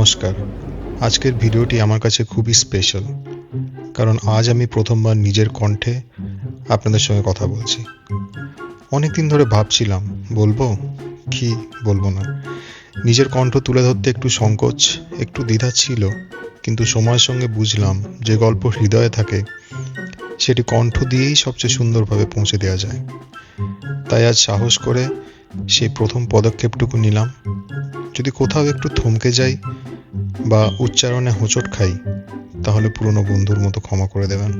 নমস্কার। আজকের ভিডিওটি আমার কাছে খুবই স্পেশাল, কারণ আজ আমি প্রথমবার নিজের কণ্ঠে আপনাদের সঙ্গে কথা বলছি। অনেক দিন ধরে ভাবছিলাম বলবো কি বলবো না। নিজের কণ্ঠ তুলে ধরতে একটু সংকোচ, একটু দ্বিধা ছিল, কিন্তু সময়ের সঙ্গে বুঝলাম যে গল্প হৃদয়ে থাকে সেটি কণ্ঠ দিয়েই সবচেয়ে সুন্দরভাবে পৌঁছে দেওয়া যায়। তাই আজ সাহস করে সেই প্রথম পদক্ষেপটুকু নিলাম। যদি কোথাও একটু থমকে যাই বা উচ্চারণে হোঁচট খাই, তাহলে পুরনো বন্ধুর মতো ক্ষমা করে দেবেন।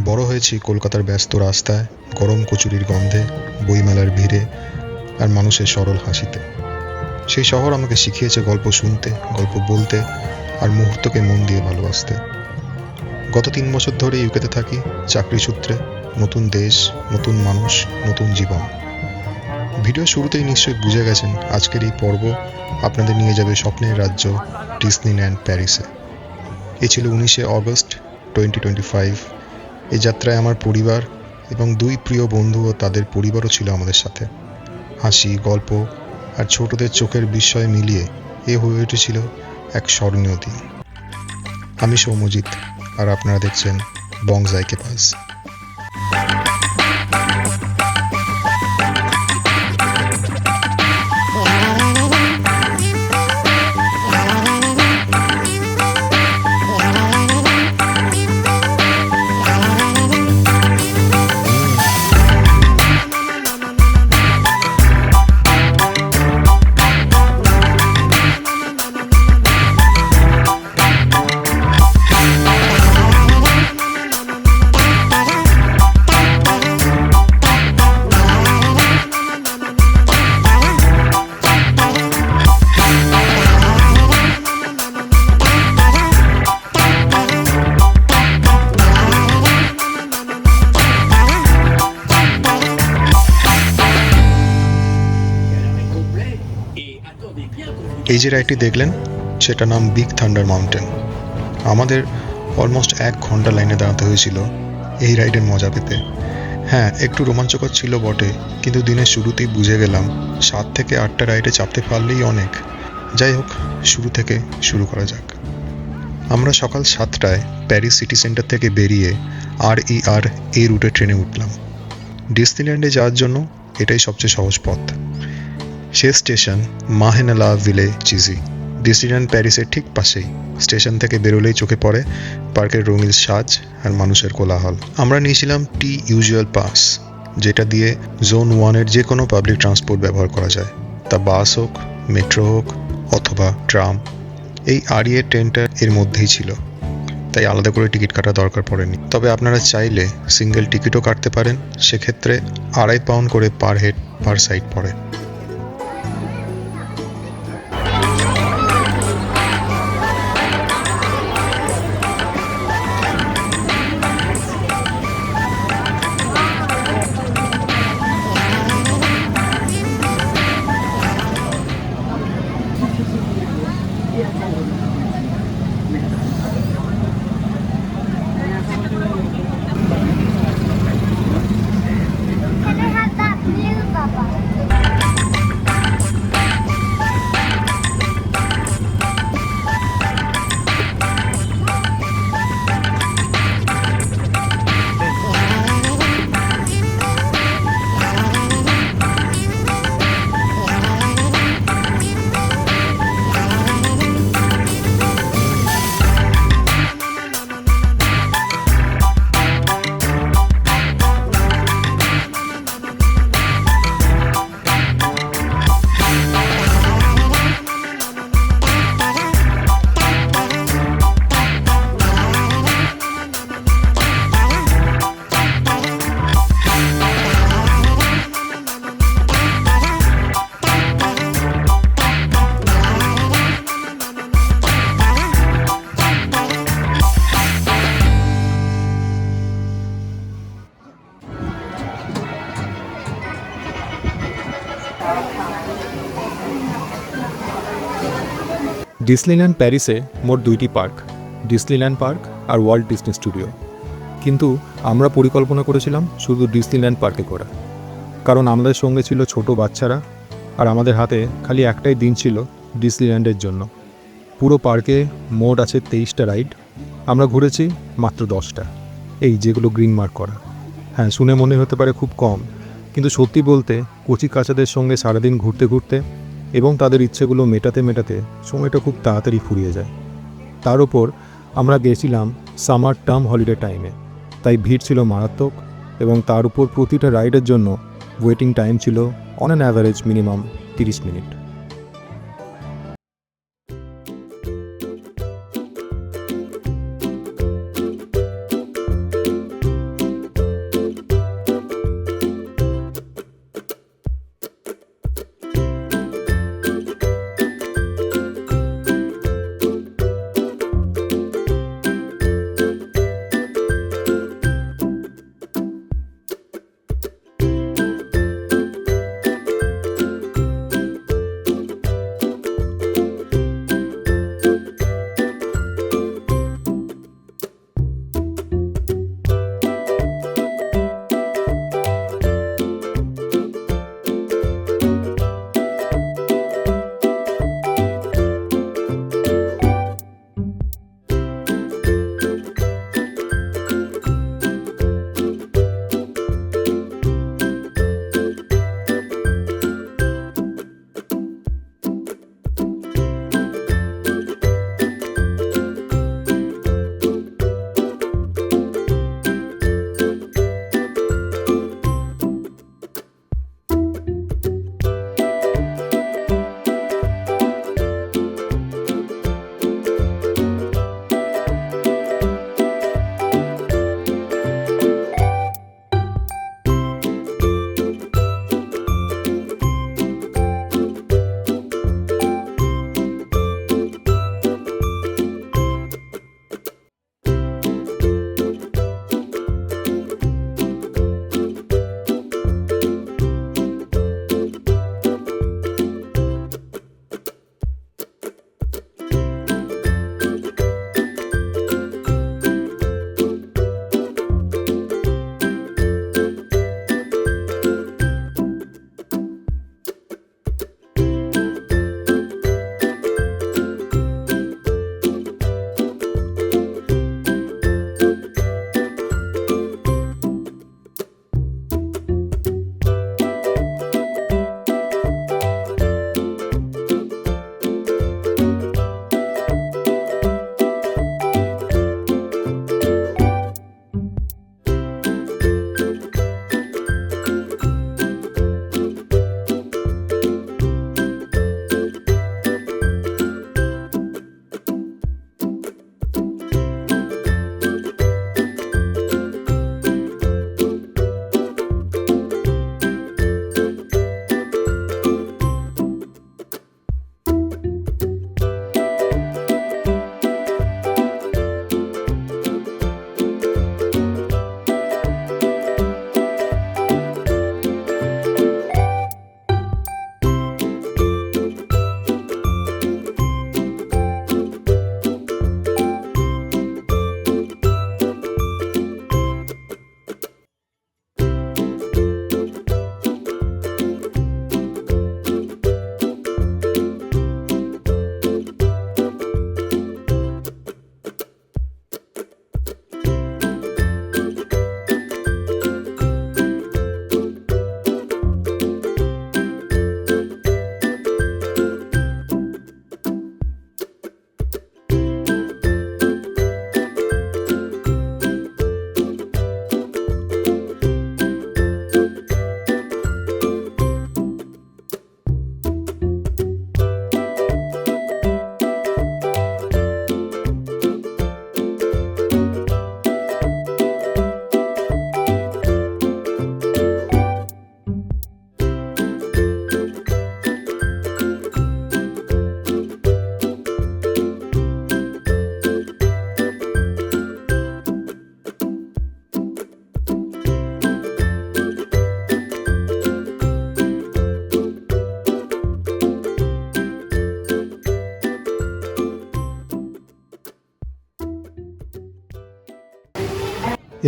বড় হয়েছি কলকাতার ব্যস্ত রাস্তায়, গরম কচুরির গন্ধে, বইমেলার ভিড়ে আর মানুষের সরল হাসিতে। সেই শহর আমাকে শিখিয়েছে গল্প শুনতে, গল্প বলতে আর মুহূর্তকে মন দিয়ে ভালোবাসতে। গত 3 বছর ধরে ইউকেতে থাকি, চাকরি সূত্রে। নতুন দেশ, নতুন মানুষ, নতুন জীবন। ভিডিও শুরুতেই নিশ্চয়ই বুঝে গেছেন আজকের এই পর্ব আপনাদের নিয়ে যাবে স্বপ্নের রাজ্য ডিজনিল্যান্ড প্যারিসে। এ ছিল 19শে অগস্ট 2025। এই যাত্রায় আমার পরিবার এবং 2 প্রিয় বন্ধু ও তাদের পরিবারও ছিল আমাদের সাথে। হাসি, গল্প আর ছোটদের চোখের বিস্ময় মিলিয়ে এ হয়ে উঠেছিল এক স্মরণীয় দিন। আমি সৌম্যজিৎ, আর আপনারা দেখছেন বংজাইকে পাস। এই যে রাইডটি দেখলেন সেটা নাম বিগ থান্ডার মাউন্টেন। আমাদের অলমোস্ট 1 ঘন্টা লাইনে দাঁড়াতে হয়েছিল এই রাইডের মজা পেতে। হ্যাঁ, একটু রোমাঞ্চকর ছিল বটে, কিন্তু দিনের শুরুতেই বুঝে গেলাম 7 থেকে 8টা রাইডে চাপতে পারলেই অনেক। যাই হোক, শুরু থেকে শুরু করা যাক। আমরা সকাল 7টায় প্যারিস সিটি সেন্টার থেকে বেরিয়ে RER এই রুটে ট্রেনে উঠলাম। ডিজনিল্যান্ডে যাওয়ার জন্য এটাই সবচেয়ে সহজ পথ। শেষ স্টেশন মাহেনালা ভিলে চিজি, ডিজনিল্যান্ড প্যারিসের ঠিক পাশেই। স্টেশন থেকে বেরোলেই চোখে পড়ে পার্কের রঙিন সাজ আর মানুষের কোলাহল। আমরা নিয়েছিলাম টি ইউজুয়াল পাস, যেটা দিয়ে জোন 1-এর যে কোনো পাবলিক ট্রান্সপোর্ট ব্যবহার করা যায়, তা বাস হোক, মেট্রো হোক অথবা ট্রাম। এই RER ট্রেনটা এর মধ্যেই ছিল, তাই আলাদা করে টিকিট কাটা দরকার পড়েনি। তবে আপনারা চাইলে সিঙ্গেল টিকিটও কাটতে পারেন, সেক্ষেত্রে 2.5 পাউন্ড করে পার হেড পার সাইড পড়ে। Can I have that blue, Papa? Disneyland প্যারিসে মোট 2টি পার্ক, ডিসনিল্যান্ড পার্ক আর ওয়াল্ট ডিজনি স্টুডিও। কিন্তু আমরা পরিকল্পনা করেছিলাম শুধু ডিসনিল্যান্ড পার্কে করা, কারণ আমাদের সঙ্গে ছিল ছোট বাচ্চারা আর আমাদের হাতে খালি একটাই দিন ছিল ডিসনিল্যান্ডের জন্য। পুরো পার্কে মোট আছে 23টা রাইড, আমরা ঘুরেছি মাত্র 10টা, এই যেগুলো গ্রিন মার্ক করা। হ্যাঁ, শুনে মনে হতে পারে খুব কম, কিন্তু সত্যি বলতে কচি কাচাদের সঙ্গে সারাদিন ঘুরতে ঘুরতে এবং তাদের ইচ্ছেগুলো মেটাতে মেটাতে সময়টা খুব তাড়াতাড়ি ফুরিয়ে যায়। তার উপর আমরা গেছিলাম সামার টার্ম হলিডে টাইমে, তাই ভিড় ছিল মারাত্মক এবং তার উপর প্রতিটা রাইডের জন্য ওয়েটিং টাইম ছিল on an average minimum 30 minute.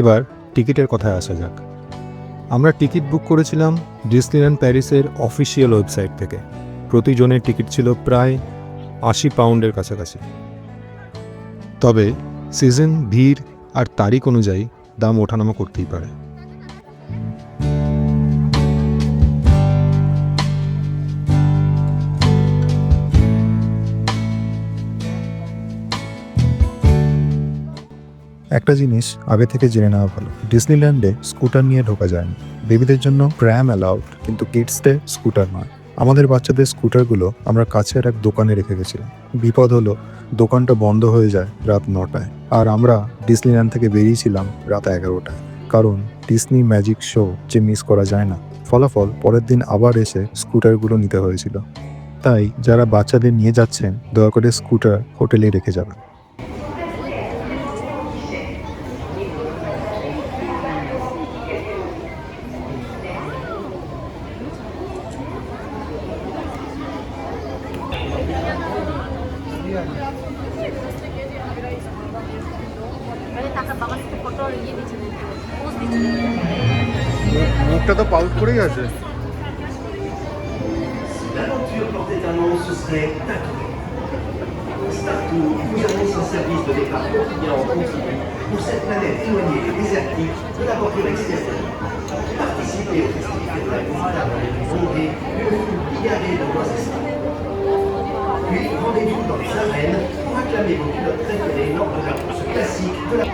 এবার টিকিটের কথায় আসা যাক। আমরা টিকিট বুক করেছিলাম ডিসনিল্যান্ড প্যারিসের অফিসিয়াল ওয়েবসাইট থেকে। প্রতিজনের টিকিট ছিল প্রায় 80 পাউন্ডের কাছাকাছি। তবে সিজন, ভিড় আর তারিখ অনুযায়ী দাম ওঠানামা করতেই পারে। একটা জিনিস আগে থেকে জেনে নেওয়া ভালো, ডিসনিল্যান্ডে স্কুটার নিয়ে ঢোকা যায় না। বেবিদের জন্য প্র্যাম অ্যালাউড, কিন্তু কিডসদের স্কুটার নয়। আমাদের বাচ্চাদের স্কুটারগুলো আমরা কাছের এক দোকানে রেখে গেছিলাম। বিপদ হলো দোকানটা বন্ধ হয়ে যায় রাত 9টায়, আর আমরা ডিসনিল্যান্ড থেকে বেরিয়েছিলাম রাত 11টায়। কারণ ডিসনি ম্যাজিক শো যে মিস করা যায় না। ফলাফল পরের দিন আবার এসে স্কুটারগুলো নিতে হয়েছিল। তাই যারা বাচ্চাদের নিয়ে যাচ্ছেন দয়া করে স্কুটার হোটেলে রেখে যাবেন। মুখটা তো পাউট করেই আছে। L'aventure portait un nom, ce serait Tatou. Startou vous annonce un service de départ quotidien en continu pour cette planète éloignée et désertique de l'aventure extérieure. Participez aux festivités de la visitable les plus rondées, une foule bigarrée de loisirs. Puis rendez-vous dans les arènes pour acclamer vos pilotes préférés lors de la course classique de la...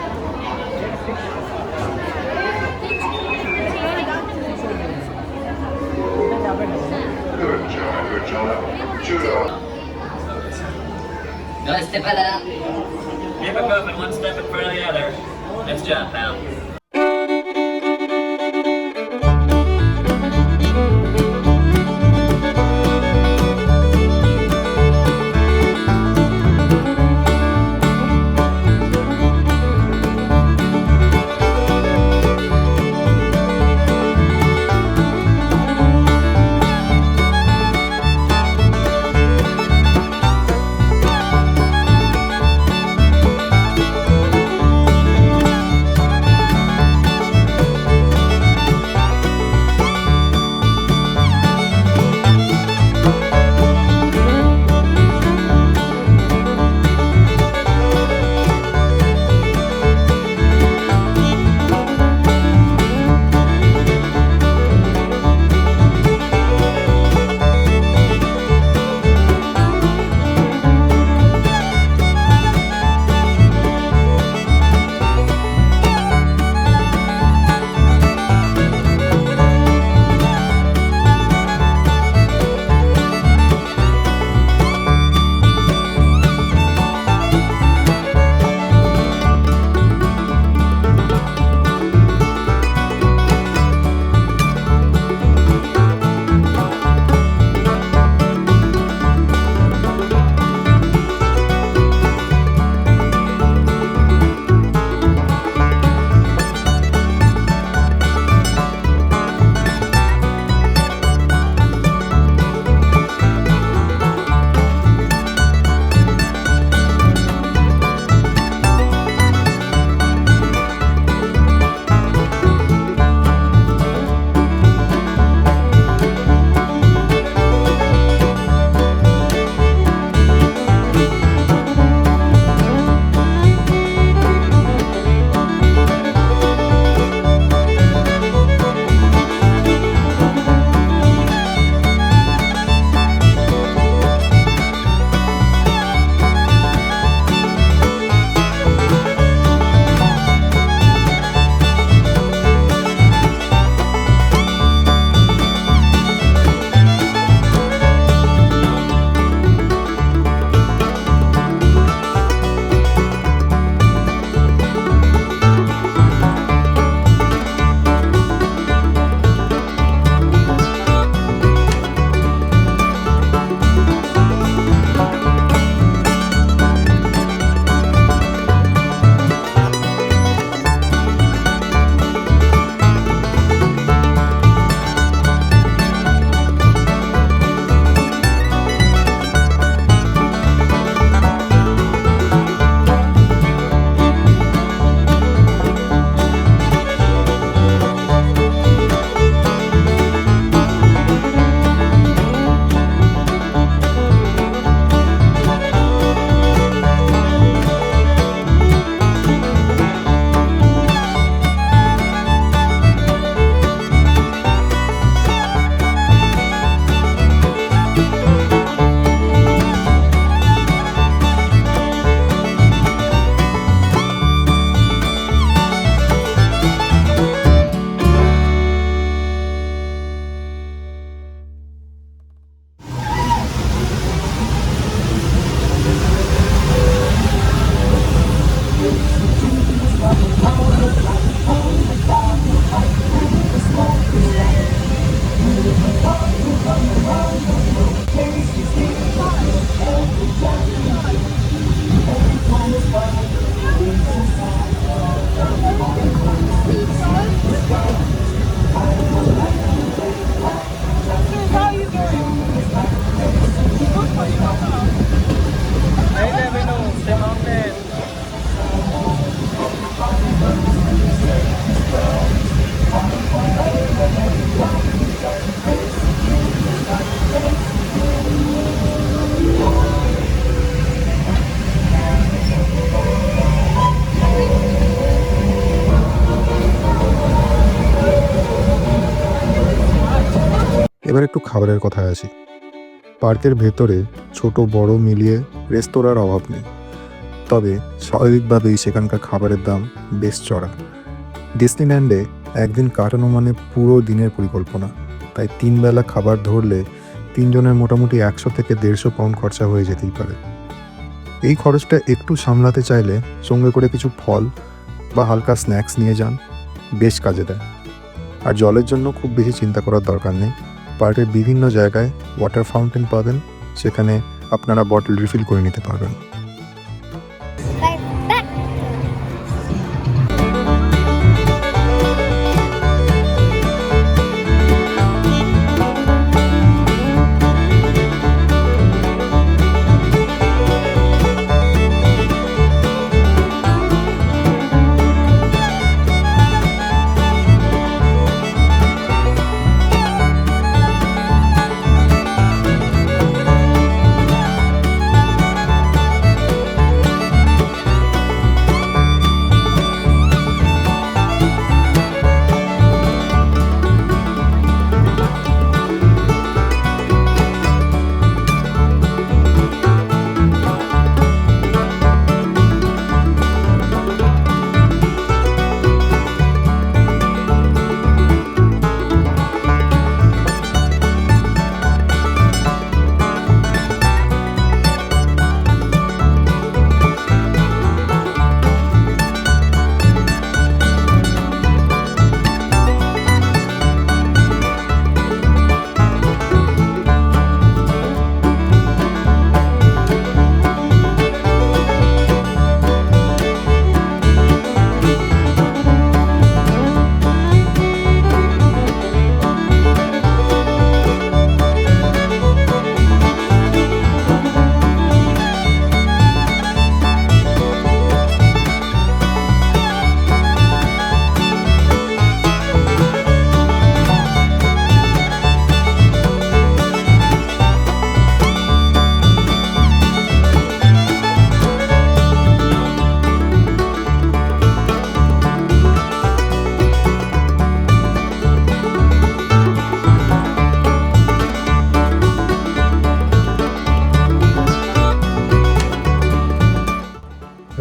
Ne restez pas là. Keep it moving one step in front of the other. Let's jump now. এবার একটু খাবারের কথায় আসি। পার্কের ভেতরে ছোট বড় মিলিয়ে রেস্তোরাঁর অভাব নেই, তবে স্বাভাবিকভাবেই সেখানকার খাবারের দাম বেশ চড়া। ডিসনিল্যান্ডে একদিন কাটানো মানে পুরো দিনের পরিকল্পনা, তাই 3 বেলা খাবার ধরলে 3 জনের মোটামুটি 100 থেকে 150 পাউন্ড খরচা হয়ে যেতেই পারে। এই খরচটা একটু সামলাতে চাইলে সঙ্গে করে কিছু ফল বা হালকা স্ন্যাক্স নিয়ে যান, বেশ কাজে দেয়। আর জলের জন্য খুব বেশি চিন্তা করার দরকার নেই। পার্কের বিভিন্ন জায়গায় ওয়াটার ফাউন্টেন পাবেন, সেখানে আপনারা বটল রিফিল করে নিতে পারবেন।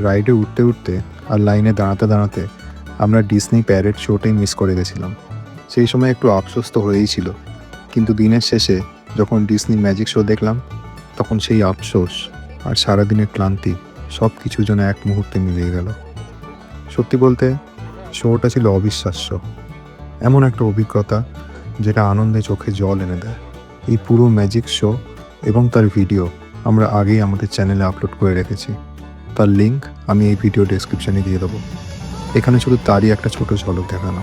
রাইডে উঠতে উঠতে আর লাইনে দাঁড়াতে দাঁড়াতে আমরা ডিসনি প্যারেড শোটাই মিস করে গেছিলাম। সেই সময় একটু আফসোস তো হয়েই ছিল, কিন্তু দিনের শেষে যখন ডিসনি ম্যাজিক শো দেখলাম, তখন সেই আফসোস আর সারাদিনের ক্লান্তি সব কিছু যেন এক মুহূর্তে মিলিয়ে গেল। সত্যি বলতে শোটা ছিল অবিশ্বাস্য, এমন একটা অভিজ্ঞতা যেটা আনন্দে চোখে জল এনে দেয়। এই পুরো ম্যাজিক শো এবং তার ভিডিও আমরা আগেই আমাদের চ্যানেলে আপলোড করে রেখেছি, তার লিঙ্ক আমি এই ভিডিও ডেসক্রিপশনে দিয়ে দেবো। এখানে শুধু তারই একটা ছোট ঝলক দেখানো।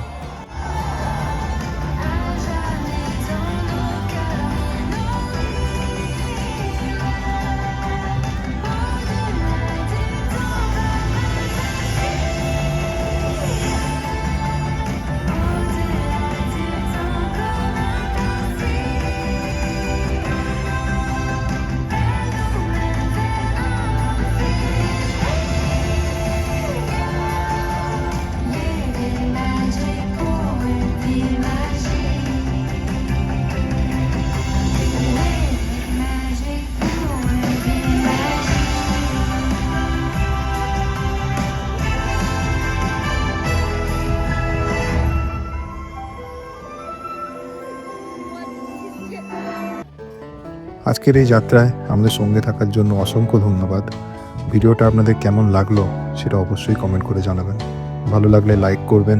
আজকের এই যাত্রায় আমাদের সঙ্গে থাকার জন্য অসংখ্য ধন্যবাদ। ভিডিওটা আপনাদের কেমন লাগলো সেটা অবশ্যই কমেন্ট করে জানাবেন। ভালো লাগলে লাইক করবেন,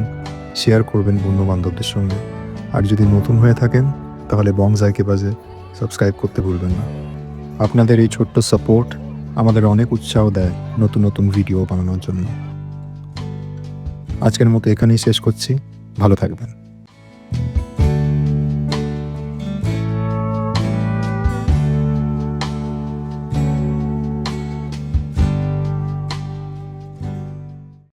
শেয়ার করবেন বন্ধু বান্ধবদের সঙ্গে। আর যদি নতুন হয়ে থাকেন তাহলে বংস আইকেবাজে সাবস্ক্রাইব করতে ভুলবেন না। আপনাদের এই ছোট্ট সাপোর্ট আমাদের অনেক উৎসাহ দেয় নতুন নতুন ভিডিও বানানোর জন্য। আজকের মতো এখানেই শেষ করছি, ভালো থাকবেন।